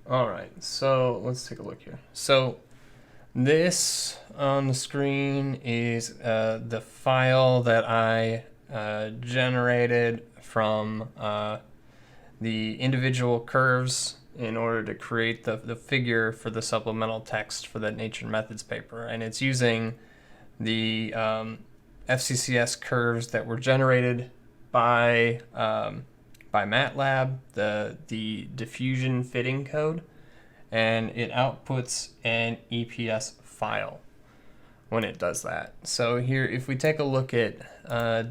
All right, so let's take a look here. So this on the screen is the file that I generated from the individual curves in order to create the figure for the supplemental text for that Nature and Methods paper. And it's using the FCCS curves that were generated by MATLAB, the diffusion fitting code, and it outputs an EPS file when it does that. So here, if we take a look at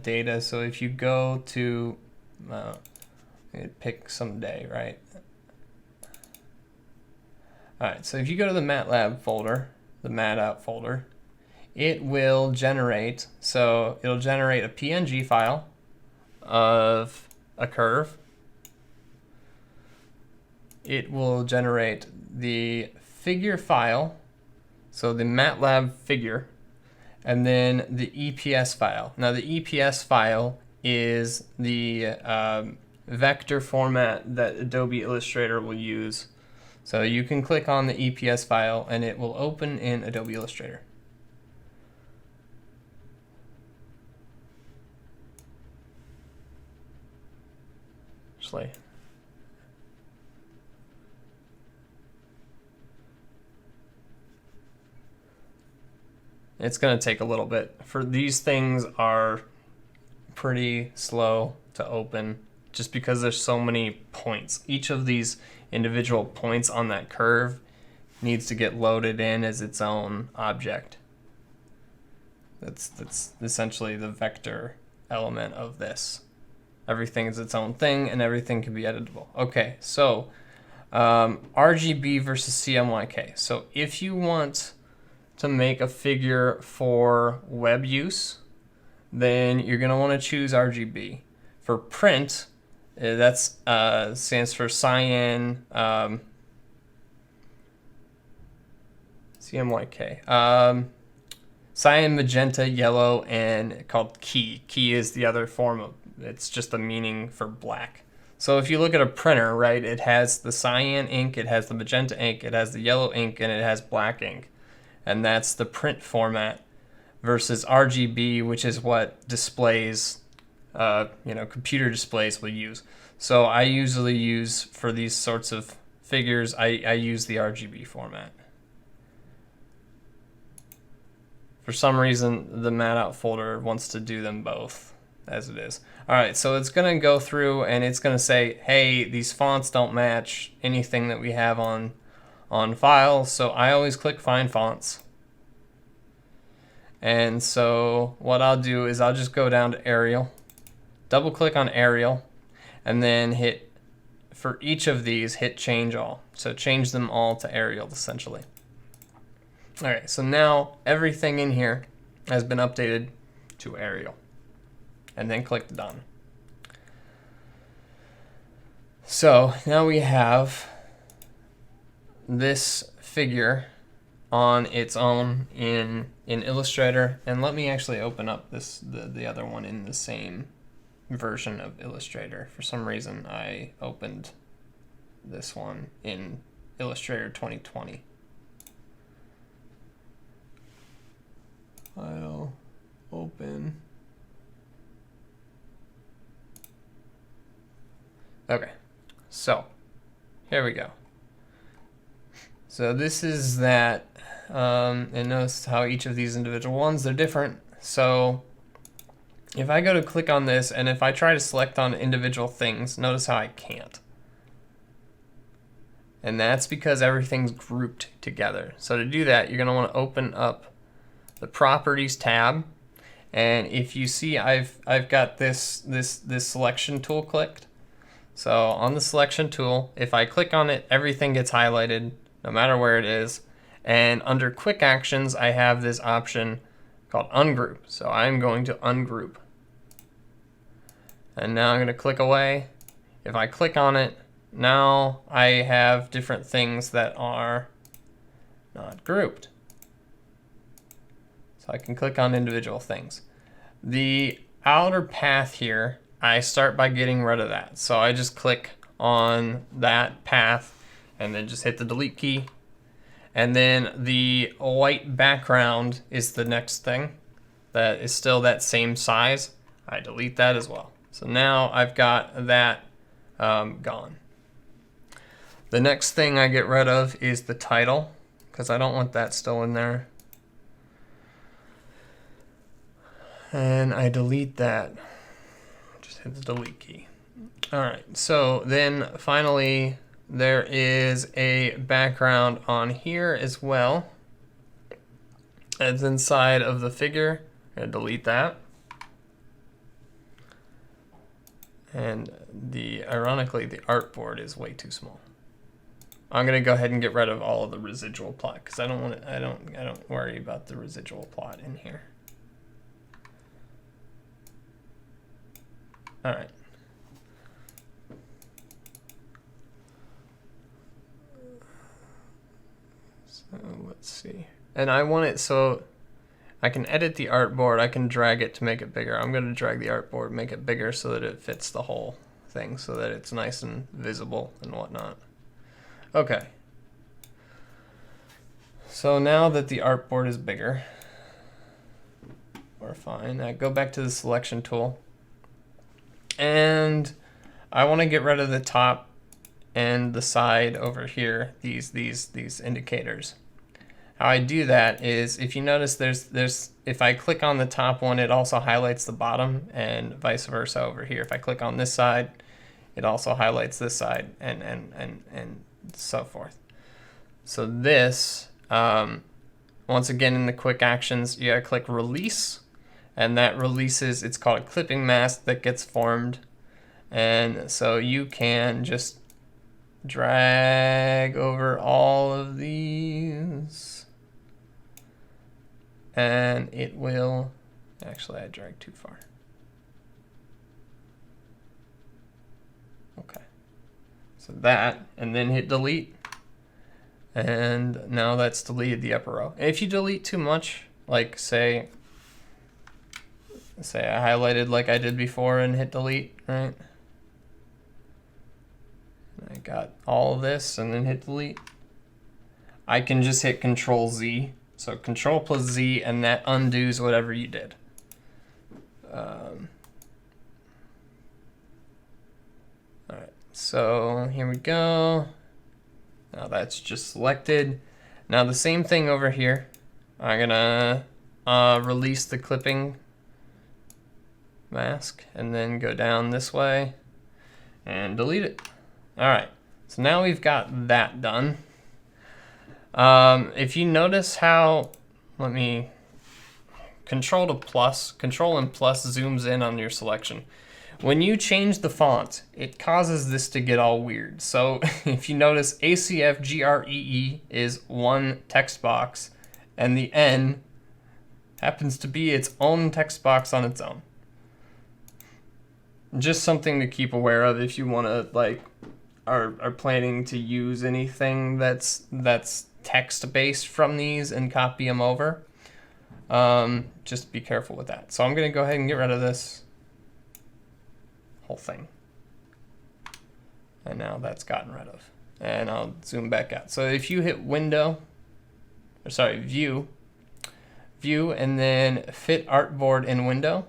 data, so if you go to pick some day, right? All right, so if you go to the MATLAB folder, the MATOut folder, it will generate, so it'll generate a PNG file of a curve. It will generate the figure file, so the MATLAB figure, and then the EPS file. Now the EPS file is the vector format that Adobe Illustrator will use. So you can click on the EPS file and it will open in Adobe Illustrator. Actually, it's going to take a little bit. For these things are pretty slow to open just because there's so many points. Each of these individual points on that curve needs to get loaded in as its own object. That's essentially the vector element of this. Everything is its own thing and everything can be editable. Okay, so RGB versus CMYK. So if you want to make a figure for web use, then you're going to want to choose RGB. For print, that's stands for cyan, CMYK. Cyan, magenta, yellow, and called key. Key is the other form of, it's just a meaning for black. So if you look at a printer, right, it has the cyan ink, it has the magenta ink, it has the yellow ink, and it has black ink. And that's the print format versus RGB, which is what displays, computer displays will use. So I usually use, for these sorts of figures, I use the RGB format. For some reason, the MATOut folder wants to do them both as it is. All right, so it's going to go through and it's going to say, hey, these fonts don't match anything that we have on file. So I always click Find Fonts. And so what I'll do is I'll just go down to Arial, double click on Arial, and then hit, for each of these, hit Change All. So change them all to Arial, essentially. All right, so now everything in here has been updated to Arial. And then click Done. So now we have this figure on its own in Illustrator. And let me actually open up the other one in the same version of Illustrator. For some reason, I opened this one in Illustrator 2020. File, open. Okay, so here we go. So this is that, and notice how each of these individual ones, they're different. So if I go to click on this, and if I try to select on individual things, notice how I can't. And that's because everything's grouped together. So to do that, you're going to want to open up the Properties tab. And if you see, I've got this selection tool clicked. So on the selection tool, if I click on it, everything gets highlighted, no matter where it is. And under quick actions, I have this option called ungroup. So I'm going to ungroup. And now I'm going to click away. If I click on it, now I have different things that are not grouped. So I can click on individual things. The outer path here, I start by getting rid of that. So I just click on that path and then just hit the delete key. And then the white background is the next thing that is still that same size. I delete that as well. So now I've got that gone. The next thing I get rid of is the title, because I don't want that still in there. And I delete that. Just hit the delete key. All right, so then finally there is a background on here as well. It's inside of the figure. I'm gonna delete that. And ironically, the artboard is way too small. I'm gonna go ahead and get rid of all of the residual plot because I don't worry about the residual plot in here. All right. So let's see. And I want it so I can edit the artboard. I can drag it to make it bigger. I'm going to drag the artboard, make it bigger so that it fits the whole thing, so that it's nice and visible and whatnot. Okay. So now that the artboard is bigger, we're fine. I go back to the selection tool. And I want to get rid of the top and the side over here, these indicators. How I do that is, if you notice, if I click on the top one, it also highlights the bottom, and vice versa over here. If I click on this side, it also highlights this side, and so forth. So this, once again, in the quick actions, you gotta click release, and that releases, it's called a clipping mask that gets formed. And so you can just drag over all of these, and it will, actually I dragged too far. Okay, so that, and then hit delete, and now that's deleted the upper row. If you delete too much, like say I highlighted like I did before and hit delete, right? I got all of this and then hit delete. I can just hit Control Z. So Control plus Z, and that undoes whatever you did. All right, so here we go. Now that's just selected. Now the same thing over here. I'm gonna release the clipping mask and then go down this way and delete it. All right, so now we've got that done. If you notice how, let me Control and plus zooms in on your selection. When you change the font, it causes this to get all weird. So if you notice, ACFGREE is one text box, and the N happens to be its own text box on its own. Just something to keep aware of if you want to, like, are planning to use anything that's text-based from these and copy them over. Just be careful with that. So I'm going to go ahead and get rid of this whole thing. And now that's gotten rid of. And I'll zoom back out. So if you hit View, and then fit artboard in window,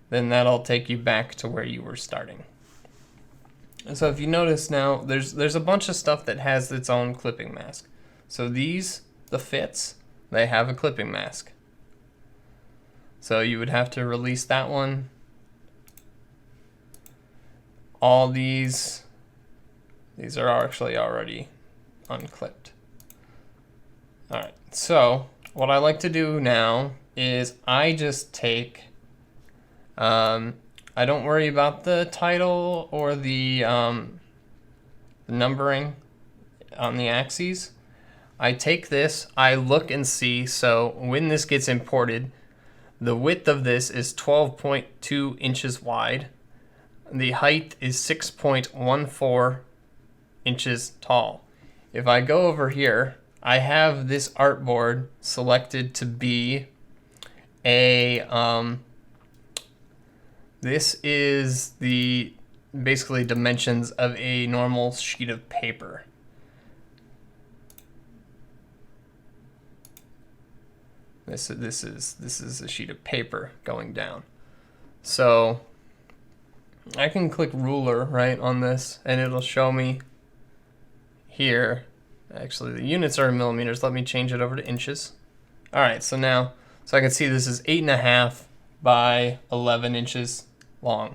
then that'll take you back to where you were starting. And so if you notice now, there's a bunch of stuff that has its own clipping mask. So these, the fits, they have a clipping mask. So you would have to release that one. All these are actually already unclipped. All right, so what I like to do now is I just take, I don't worry about the title or the numbering on the axes. I take this, I look and see, so when this gets imported, the width of this is 12.2 inches wide. The height is 6.14 inches tall. If I go over here, I have this artboard selected to be a, this is the basically dimensions of a normal sheet of paper. This is a sheet of paper going down. So I can click ruler right on this, and it'll show me here. Actually, the units are in millimeters. Let me change it over to inches. All right, so now, so I can see this is 8.5 by 11 inches long,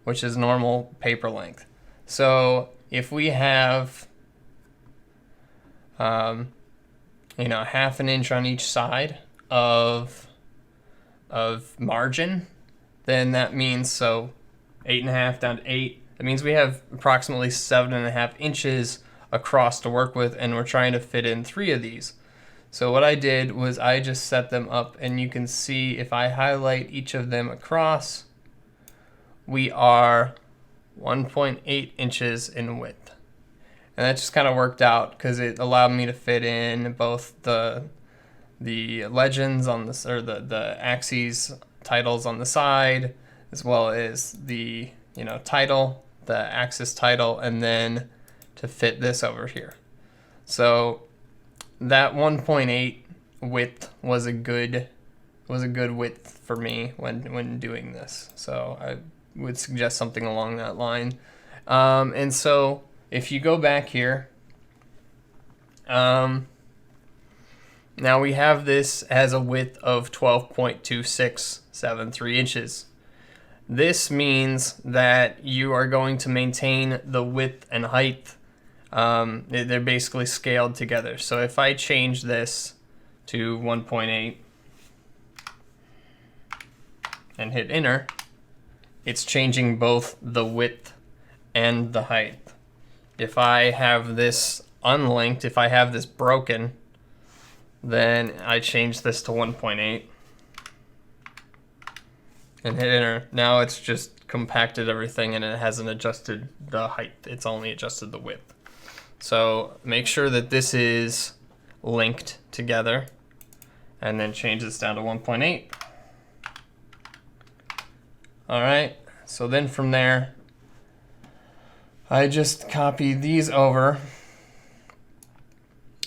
which is normal paper length. So if we have, you know, 1/2 inch on each side of margin, then that means, so 8.5 down to 8, that means we have approximately 7.5 inches across to work with, and we're trying to fit in 3 of these. So what I did was I just set them up, and you can see if I highlight each of them across, we are 1.8 inches in width. And that just kind of worked out because it allowed me to fit in both the legends on the, or the axes titles on the side, as well as the, you know, title, the axis title, and then to fit this over here. So that 1.8 width was a good width for me when doing this. So I would suggest something along that line. And so if you go back here, now we have this as a width of 12.2673 inches. This means that you are going to maintain the width and height. They're basically scaled together. So if I change this to 1.8 and hit enter, it's changing both the width and the height. If I have this unlinked, if I have this broken, then I change this to 1.8 and hit enter. Now it's just compacted everything, and it hasn't adjusted the height. It's only adjusted the width. So make sure that this is linked together, and then change this down to 1.8. All right, so then from there, I just copy these over.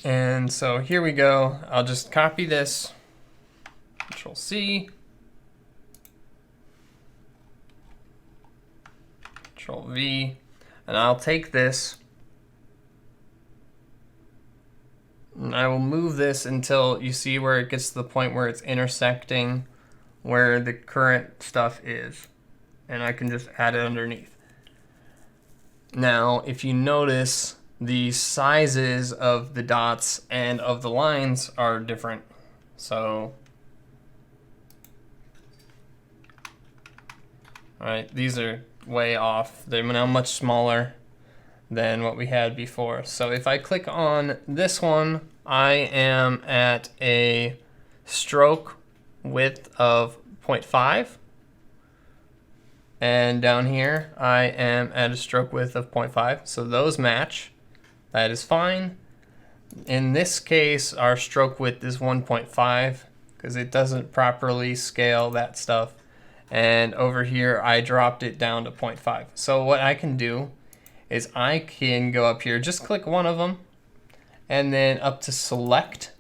And so here we go. I'll just copy this, Control C, Control V, and I'll take this, and I will move this until you see where it gets to the point where it's intersecting where the current stuff is. And I can just add it underneath. Now, if you notice, the sizes of the dots and of the lines are different. So, all right, these are way off. They're now much smaller than what we had before. So if I click on this one, I am at a stroke width of 0.5. And down here, I am at a stroke width of 0.5. So those match. That is fine. In this case, our stroke width is 1.5 because it doesn't properly scale that stuff. And over here, I dropped it down to 0.5. So what I can do is I can go up here, just click one of them, and then up to select,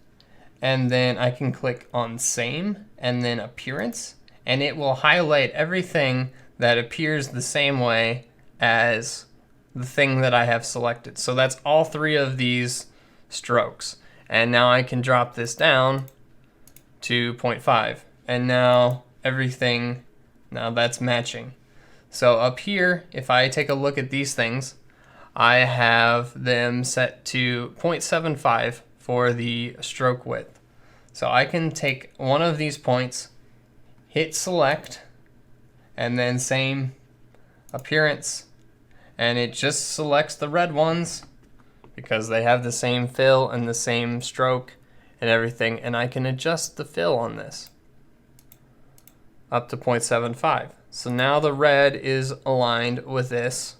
and then I can click on same, and then appearance, and it will highlight everything that appears the same way as the thing that I have selected. So that's all 3 of these strokes. And now I can drop this down to 0.5. And now everything, now that's matching. So up here, if I take a look at these things, I have them set to 0.75 for the stroke width. So I can take one of these points, hit select, and then same appearance, and it just selects the red ones because they have the same fill and the same stroke and everything, and I can adjust the fill on this up to 0.75. So now the red is aligned with this.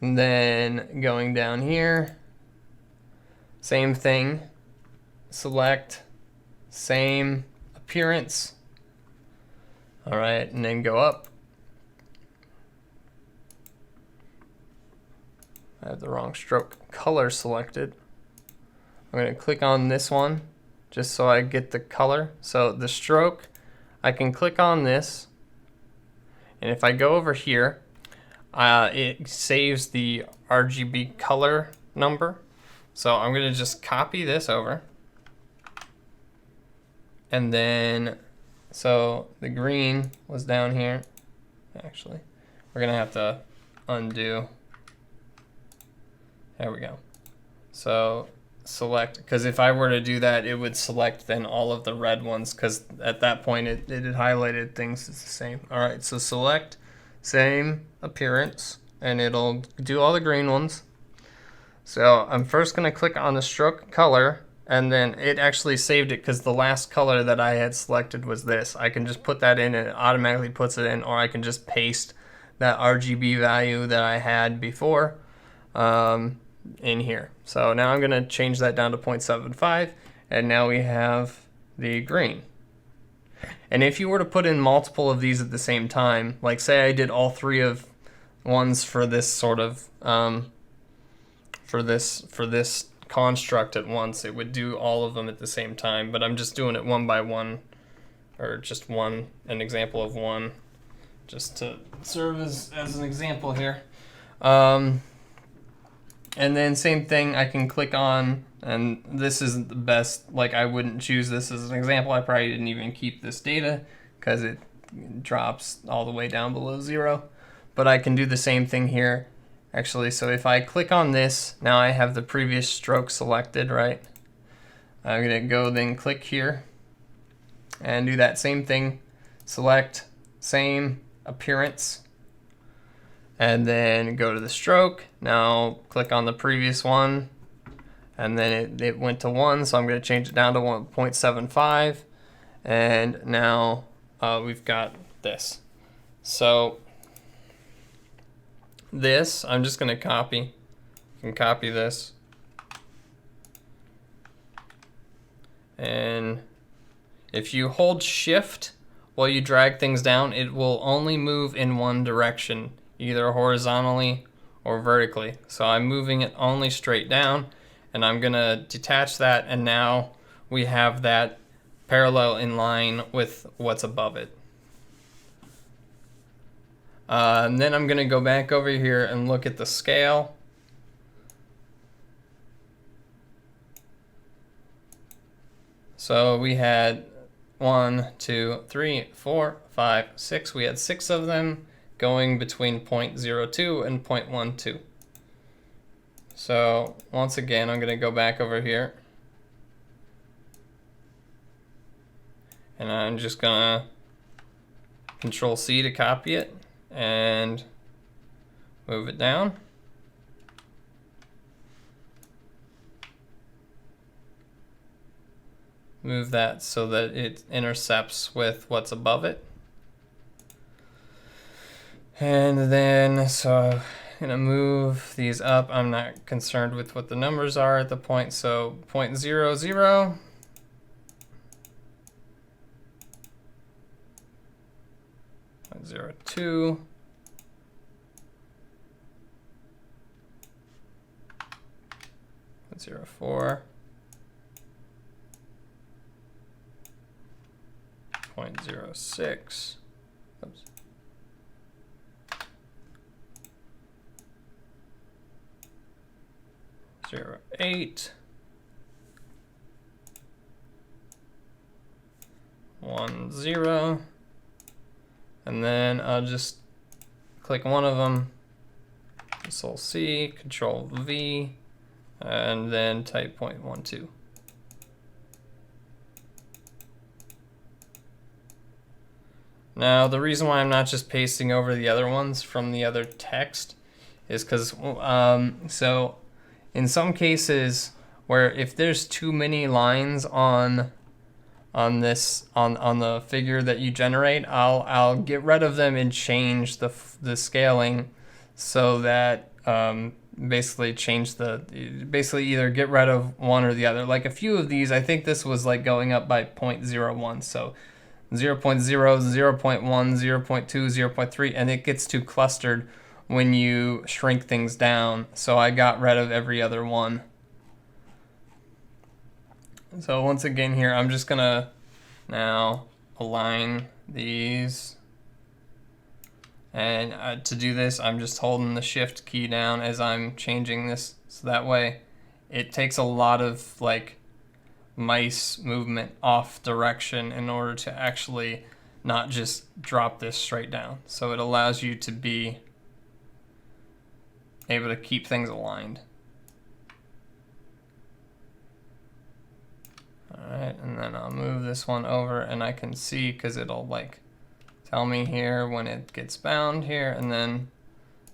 And then going down here, same thing, select, same appearance. All right, and then go up. I have the wrong stroke color selected. I'm going to click on this one, just so I get the color. So the stroke, I can click on this, and if I go over here, it saves the RGB color number. So I'm gonna just copy this over, and then, so the green was down here. Actually, we're gonna have to undo. There we go. So select, because if I were to do that, it would select then all of the red ones, because at that point it had highlighted things as the same. All right, so select same appearance, and it'll do all the green ones. So I'm first gonna click on the stroke color, and then it actually saved it because the last color that I had selected was this. I can just put that in and it automatically puts it in, or I can just paste that RGB value that I had before in here. So now I'm gonna change that down to 0.75, and now we have the green. And if you were to put in multiple of these at the same time, like say I did all three of ones for this sort of for this construct at once, it would do all of them at the same time, but I'm just doing it one by one, or just one, an example of one, just to serve as an example here. And then same thing, I can click on, and this isn't the best, like I wouldn't choose this as an example. I probably didn't even keep this data because it drops all the way down below 0. But I can do the same thing here, actually. So if I click on this, now I have the previous stroke selected, right? I'm gonna go then click here and do that same thing. Select same appearance, and then go to the stroke. Now click on the previous one, and then it went to 1, so I'm going to change it down to 1.75, and now we've got this. So this, I'm just going to copy. You can copy this, and if you hold shift while you drag things down, it will only move in one direction, either horizontally or vertically. So I'm moving it only straight down, and I'm gonna detach that, and now we have that parallel in line with what's above it. And then I'm gonna go back over here and look at the scale. So we had 1, 2, 3, 4, 5, 6. We had 6 of them going between 0.02 and 0.12. So once again, I'm going to go back over here, and I'm just going to Control C to copy it and move it down. Move that so that it intercepts with what's above it. And then, so I'm gonna move these up. I'm not concerned with what the numbers are at the point. So 0.00, 0.02, 0.04, 0.06. Oops. 0.8, 1.0, and then I'll just click one of them, Control C, Control V, and then type 0.12. Now the reason why I'm not just pasting over the other ones from the other text is because so in some cases where if there's too many lines on the figure that you generate, I'll get rid of them and change the scaling so that basically either get rid of one or the other. Like a few of these, I think this was like going up by 0.01, so 0.0, 0.1, 0.2, 0.3, and it gets too clustered when you shrink things down, so I got rid of every other one. So once again here, I'm just gonna now align these. And to do this, I'm just holding the shift key down as I'm changing this. So that way it takes a lot of like mice movement off direction in order to actually not just drop this straight down. So it allows you to be able to keep things aligned. Alright, and then I'll move this one over and I can see, because it'll like tell me here when it gets bound here, and then,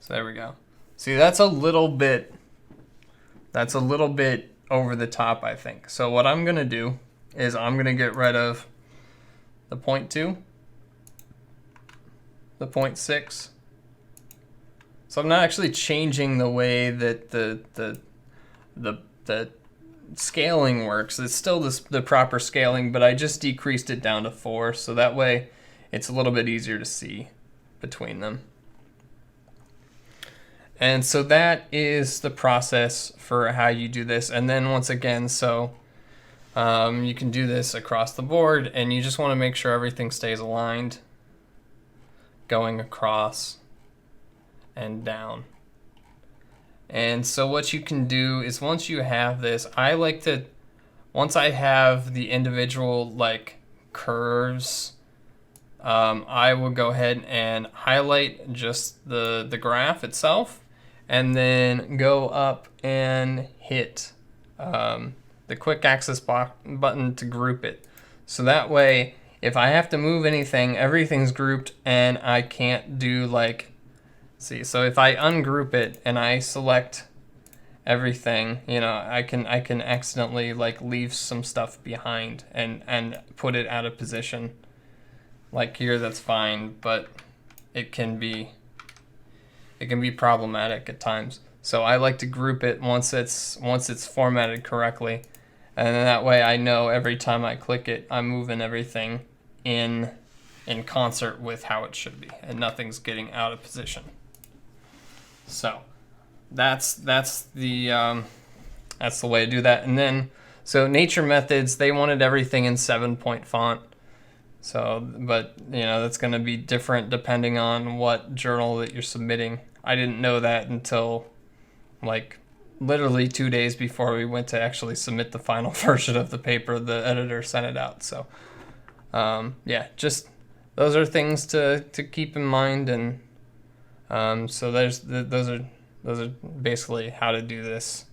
so there we go. See, that's a little bit over the top, I think. So what I'm gonna do is I'm gonna get rid of the 0.2, the 0.6. So I'm not actually changing the way that the scaling works. It's still the proper scaling, but I just decreased it down to 4, so that way it's a little bit easier to see between them. And so that is the process for how you do this. And then once again, so you can do this across the board, and you just want to make sure everything stays aligned, going across and down. And so what you can do is, once you have this, I like to, once I have the individual like curves, I will go ahead and highlight just the graph itself, and then go up and hit the quick access button to group it. So that way, if I have to move anything, everything's grouped and I can't do like, see, so if I ungroup it and I select everything, you know, I can accidentally like leave some stuff behind and put it out of position. Like here, that's fine, but it can be problematic at times. So I like to group it once it's formatted correctly, and then that way I know every time I click it, I'm moving everything in concert with how it should be, and nothing's getting out of position. So that's the way to do that. And then, so Nature Methods, they wanted everything in 7-point font. So, but you know, that's going to be different depending on what journal that you're submitting. I didn't know that until like literally 2 days before we went to actually submit the final version of the paper. The editor sent it out. So yeah, just those are things to keep in mind. And so those are basically how to do this.